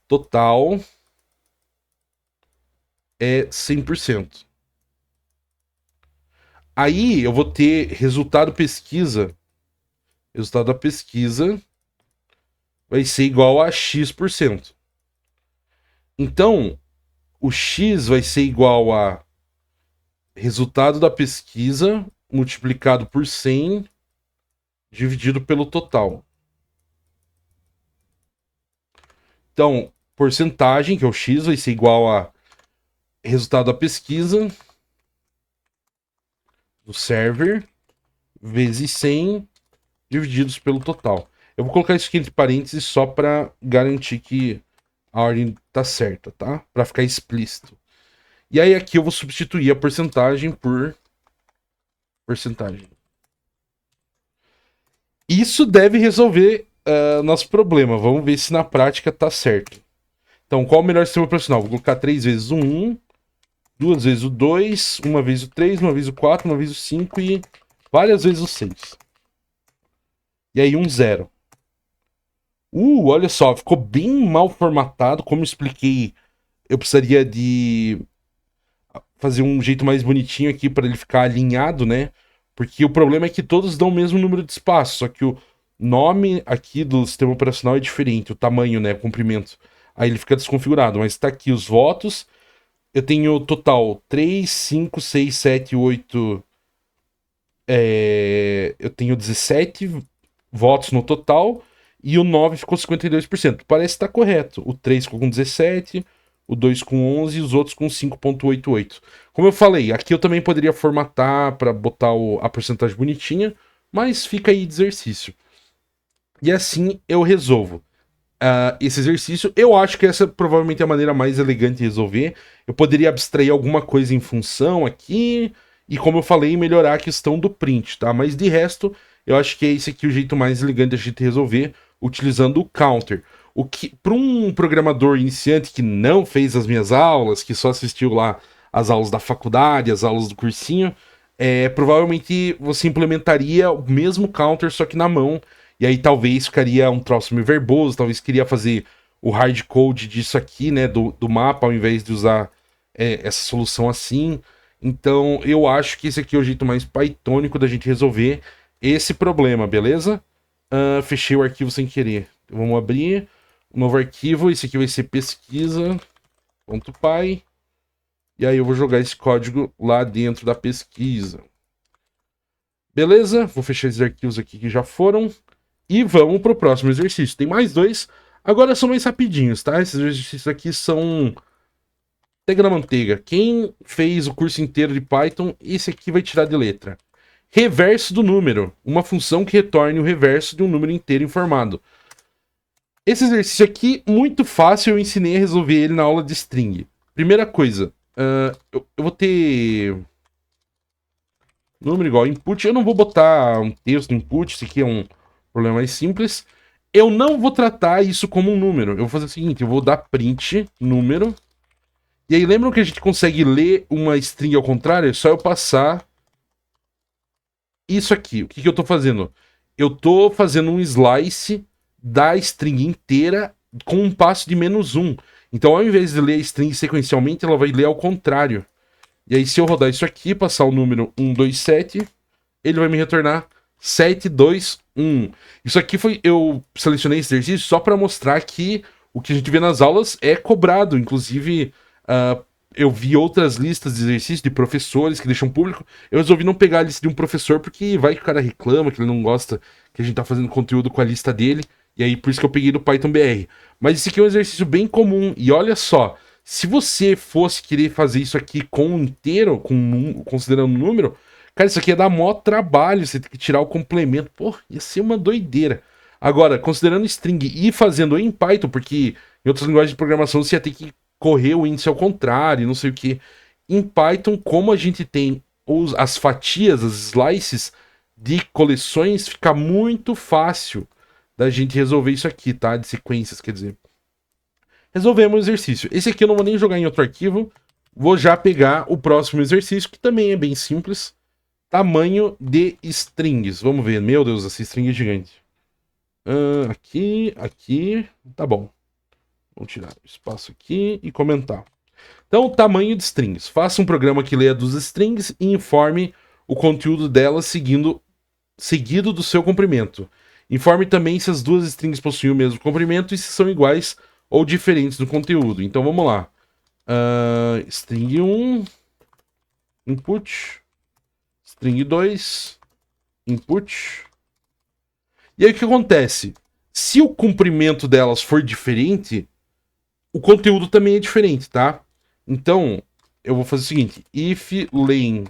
Total é 100%. Aí eu vou ter resultado pesquisa. Resultado da pesquisa vai ser igual a X%. Então, o X vai ser igual a resultado da pesquisa multiplicado por 100 dividido pelo total. Então, porcentagem, que é o X, vai ser igual a resultado da pesquisa do server vezes 100 divididos pelo total. Eu vou colocar isso aqui entre parênteses só para garantir que a ordem tá certa, tá? Para ficar explícito. E aí aqui eu vou substituir a porcentagem por porcentagem. Isso deve resolver nosso problema. Vamos ver se na prática tá certo. Então, qual o melhor sistema operacional? Vou colocar 3 vezes o 1, 2 vezes o 2, uma vez o 3, uma vez o 4, uma vez o 5 e várias vezes o 6. E aí um 0. Olha só, ficou bem mal formatado. Como eu expliquei, eu precisaria de fazer um jeito mais bonitinho aqui para ele ficar alinhado, né? Porque o problema é que todos dão o mesmo número de espaços, só que o nome aqui do sistema operacional é diferente, o tamanho, né, o comprimento. Aí ele fica desconfigurado, mas tá aqui os votos. Eu tenho total 3, 5, 6, 7, 8... eu tenho 17 votos no total e o 9 ficou 52%. Parece estar correto. O 3 ficou com 17, o 2 com 11 e os outros com 5,88. Como eu falei, aqui eu também poderia formatar para botar a porcentagem bonitinha, mas fica aí de exercício. E assim eu resolvo esse exercício. Eu acho que essa provavelmente é a maneira mais elegante de resolver. Eu poderia abstrair alguma coisa em função aqui e, como eu falei, melhorar a questão do print, tá? Mas de resto, eu acho que é esse aqui o jeito mais elegante da gente resolver, utilizando o counter. O que, para um programador iniciante que não fez as minhas aulas, que só assistiu lá as aulas da faculdade, as aulas do cursinho, provavelmente você implementaria o mesmo counter, só que na mão. E aí talvez ficaria um troço meio verboso, talvez queria fazer o hardcode disso aqui, né, do mapa, ao invés de usar essa solução assim. Então eu acho que esse aqui é o jeito mais pythonico da gente resolver esse problema, beleza? Fechei o arquivo sem querer. Vamos abrir um novo arquivo, esse aqui vai ser pesquisa.py. E aí eu vou jogar esse código lá dentro da pesquisa. Beleza? Vou fechar esses arquivos aqui que já foram. E vamos pro próximo exercício. Tem mais dois. Agora são mais rapidinhos, tá? Esses exercícios aqui são pega na manteiga. Quem fez o curso inteiro de Python, esse aqui vai tirar de letra. Reverso do número. Uma função que retorne o reverso de um número inteiro informado. Esse exercício aqui, muito fácil. Eu ensinei a resolver ele na aula de string. Primeira coisa. Eu vou ter... número igual input. Eu não vou botar um texto no input. Esse aqui é um problema mais simples. Eu não vou tratar isso como um número. Eu vou fazer o seguinte, eu vou dar print, número. E aí lembram que a gente consegue ler uma string ao contrário? É só eu passar isso aqui. O que eu tô fazendo? Eu tô fazendo um slice da string inteira com um passo de -1. Então ao invés de ler a string sequencialmente, ela vai ler ao contrário. E aí se eu rodar isso aqui, passar o número 127, ele vai me retornar 721. Isso aqui foi... eu selecionei esse exercício só para mostrar que o que a gente vê nas aulas é cobrado. Inclusive, eu vi outras listas de exercícios de professores que deixam público. Eu resolvi não pegar a lista de um professor, porque vai que o cara reclama, que ele não gosta que a gente tá fazendo conteúdo com a lista dele. E aí, por isso que eu peguei do Python BR. Mas esse aqui é um exercício bem comum. E olha só, se você fosse querer fazer isso aqui com um inteiro, considerando o número... cara, isso aqui ia dar mó trabalho, você tem que tirar o complemento. Pô, ia ser uma doideira. Agora, considerando string e fazendo em Python, porque em outras linguagens de programação você ia ter que correr o índice ao contrário, não sei o que. Em Python, como a gente tem as fatias, as slices, de coleções, fica muito fácil da gente resolver isso aqui, tá? De sequências, quer dizer. Resolvemos o exercício. Esse aqui eu não vou nem jogar em outro arquivo. Vou já pegar o próximo exercício, que também é bem simples. Tamanho de strings. Vamos ver. Meu Deus, essa string é gigante. Aqui, aqui. Tá bom. Vamos tirar o espaço aqui e comentar. Então, tamanho de strings. Faça um programa que leia dos strings e informe o conteúdo delas seguido do seu comprimento. Informe também se as duas strings possuem o mesmo comprimento e se são iguais ou diferentes no conteúdo. Então, vamos lá. String 1, input. String 2, input. E aí o que acontece? Se o comprimento delas for diferente, o conteúdo também é diferente, tá? Então, eu vou fazer o seguinte. If len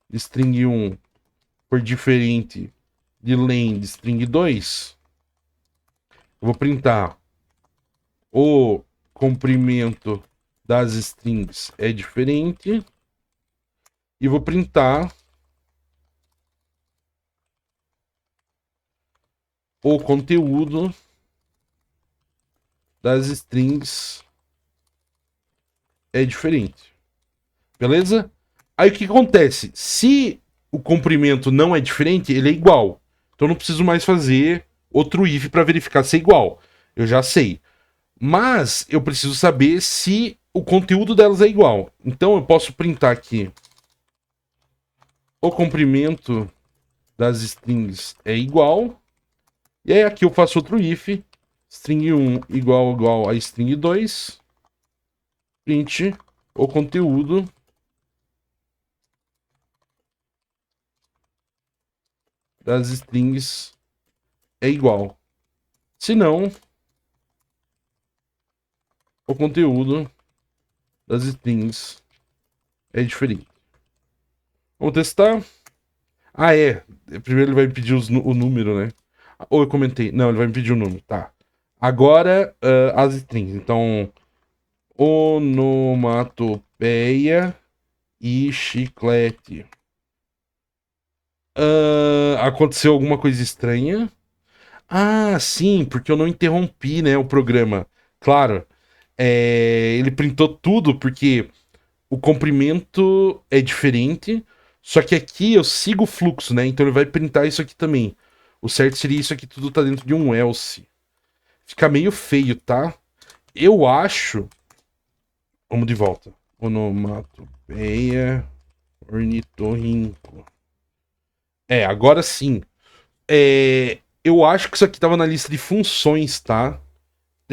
de string 1 for diferente de len de string 2, eu vou printar o comprimento das strings é diferente e vou printar o conteúdo das strings é diferente. Beleza? Aí o que acontece? Se o comprimento não é diferente, ele é igual. Então eu não preciso mais fazer outro if para verificar se é igual. Eu já sei. Mas eu preciso saber se o conteúdo delas é igual. Então eu posso printar aqui o comprimento das strings é igual. E aí aqui eu faço outro if. String 1 igual a string 2. Print o conteúdo das strings é igual. Se não, o conteúdo das strings é diferente. Vamos testar. Ah, é. Primeiro ele vai me pedir o número, né? Ou eu comentei. Não, ele vai me pedir o número. Tá. Agora, as strings. Então, onomatopeia e chiclete. Aconteceu alguma coisa estranha? Ah, sim, porque eu não interrompi, né, o programa. Claro, ele printou tudo porque o comprimento é diferente, só que aqui eu sigo o fluxo, né? Então ele vai printar isso aqui também. O certo seria isso aqui tudo tá dentro de um else. Fica meio feio, tá? Eu acho. Vamos de volta. Onomatopeia, ornitorrinco. Agora sim. Eu acho que isso aqui tava na lista de funções, tá?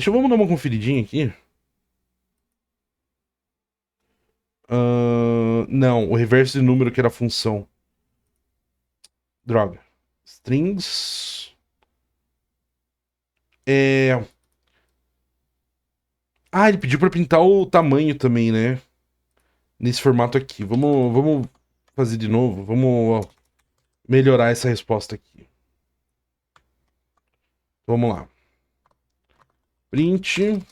Vamos dar uma conferidinha aqui. Não, o reverso de número que era a função. Droga. Strings. Ele pediu pra pintar o tamanho também, né? Nesse formato aqui. Vamos fazer de novo. Vamos melhorar essa resposta aqui. Vamos lá. Print.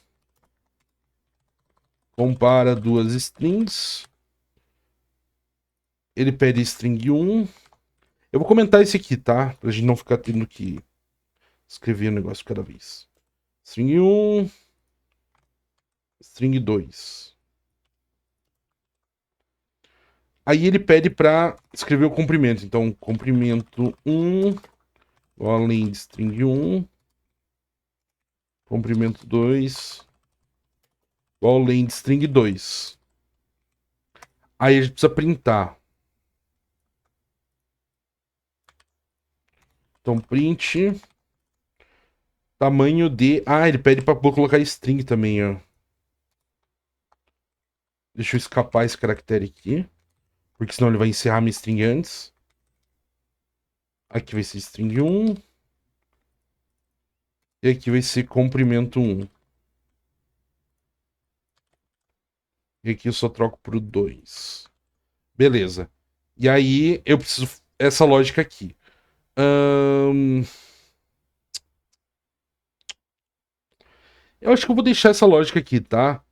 Compara duas strings. Ele pede string 1. Eu vou comentar esse aqui, tá? Pra gente não ficar tendo que escrever o negócio cada vez. String 1. String 2. Aí ele pede para escrever o comprimento. Então, comprimento 1, igual a len de string 1. Comprimento 2, igual a len de string 2. Aí a gente precisa printar. Então, print. Tamanho de... ele pede para colocar string também, ó. Deixa eu escapar esse caractere aqui. Porque senão ele vai encerrar minha string antes. Aqui vai ser string 1. E aqui vai ser comprimento 1. E aqui eu só troco por 2. Beleza. E aí eu preciso essa lógica aqui. Eu acho que eu vou deixar essa lógica aqui, tá?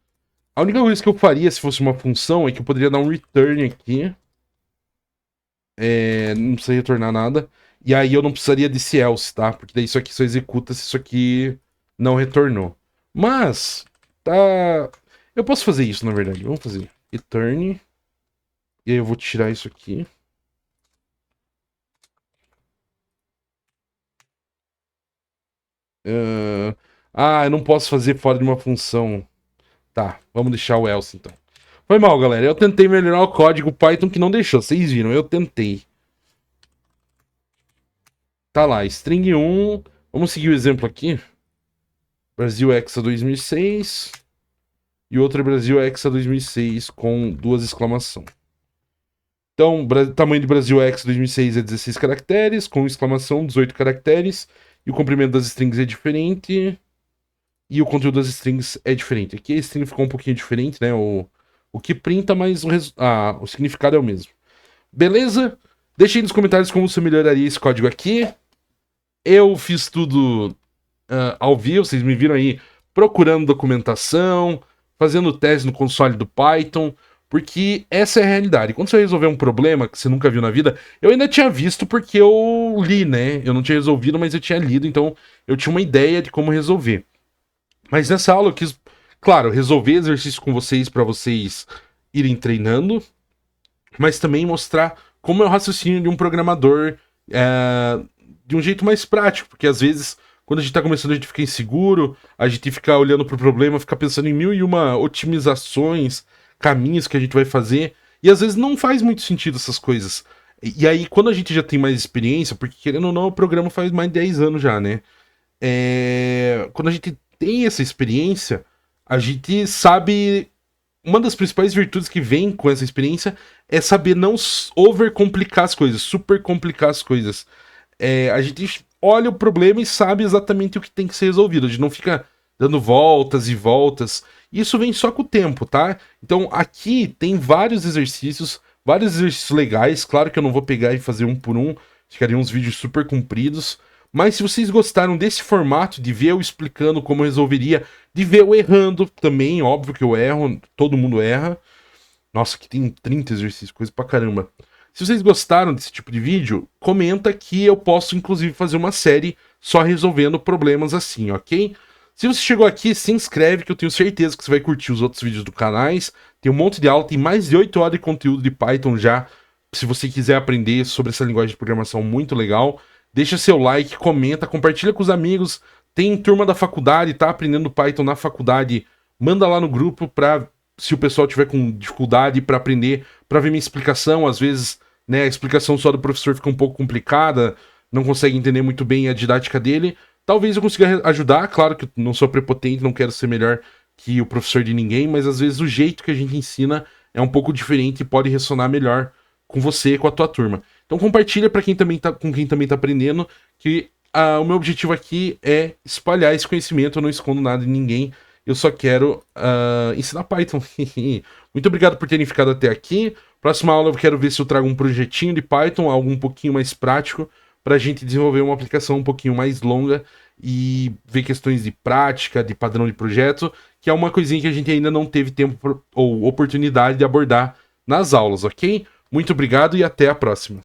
A única coisa que eu faria se fosse uma função é que eu poderia dar um return aqui. não precisa retornar nada. E aí eu não precisaria desse else, tá? Porque daí isso aqui só executa se isso aqui não retornou. Mas, tá... Eu posso fazer isso, na verdade. Vamos fazer return. E aí eu vou tirar isso aqui. Eu não posso fazer fora de uma função. Tá, vamos deixar o else então. Foi mal, galera. Eu tentei melhorar o código Python que não deixou. Vocês viram, eu tentei. Tá lá, string 1. Vamos seguir o exemplo aqui. Brasil Hexa 2006. E outro é Brasil Hexa 2006 com 2 exclamações. Então, tamanho de Brasil Hexa 2006 é 16 caracteres, com exclamação 18 caracteres. E o comprimento das strings é diferente. E o conteúdo das strings é diferente. Aqui a string ficou um pouquinho diferente, né? O que printa, mas o significado é o mesmo. Beleza? Deixa aí nos comentários como você melhoraria esse código aqui. Eu fiz tudo ao vivo, vocês me viram aí procurando documentação, fazendo teste no console do Python, porque essa é a realidade. Quando você resolver um problema que você nunca viu na vida, eu ainda tinha visto porque eu li, né? Eu não tinha resolvido, mas eu tinha lido, então eu tinha uma ideia de como resolver. Mas nessa aula eu quis, claro, resolver exercício com vocês para vocês irem treinando, mas também mostrar como é o raciocínio de um programador de um jeito mais prático, porque às vezes, quando a gente tá começando, a gente fica inseguro, a gente fica olhando pro problema, fica pensando em 1001 otimizações, caminhos que a gente vai fazer, e às vezes não faz muito sentido essas coisas. E aí, quando a gente já tem mais experiência, porque querendo ou não, o programa faz mais de 10 anos já, né? Quando a gente tem essa experiência, a gente sabe. Uma das principais virtudes que vem com essa experiência é saber não overcomplicar as coisas, super complicar as coisas. A gente olha o problema e sabe exatamente o que tem que ser resolvido. A gente não fica dando voltas e voltas. Isso vem só com o tempo, tá? Então aqui tem vários exercícios legais. Claro que eu não vou pegar e fazer um por um, ficariam uns vídeos super compridos. Mas se vocês gostaram desse formato, de ver eu explicando como eu resolveria, de ver eu errando também, óbvio que eu erro, todo mundo erra. Nossa, aqui tem 30 exercícios, coisa pra caramba. Se vocês gostaram desse tipo de vídeo, comenta que eu posso inclusive fazer uma série só resolvendo problemas assim, ok? Se você chegou aqui, se inscreve que eu tenho certeza que você vai curtir os outros vídeos do canal. Tem um monte de aula, tem mais de 8 horas de conteúdo de Python já. Se você quiser aprender sobre essa linguagem de programação muito legal, deixa seu like, comenta, compartilha com os amigos. Tem turma da faculdade, tá aprendendo Python na faculdade, manda lá no grupo pra, se o pessoal tiver com dificuldade para aprender, para ver minha explicação. Às vezes, né, a explicação só do professor fica um pouco complicada, não consegue entender muito bem a didática dele. Talvez eu consiga ajudar, claro que eu não sou prepotente, não quero ser melhor que o professor de ninguém, mas às vezes o jeito que a gente ensina é um pouco diferente e pode ressonar melhor com você, com a tua turma. Então compartilha para quem também tá, com quem também tá aprendendo, que o meu objetivo aqui é espalhar esse conhecimento, eu não escondo nada de ninguém, eu só quero ensinar Python. Muito obrigado por terem ficado até aqui. Próxima aula eu quero ver se eu trago um projetinho de Python, algo um pouquinho mais prático, para a gente desenvolver uma aplicação um pouquinho mais longa e ver questões de prática, de padrão de projeto, que é uma coisinha que a gente ainda não teve tempo ou oportunidade de abordar nas aulas, ok? Muito obrigado e até a próxima.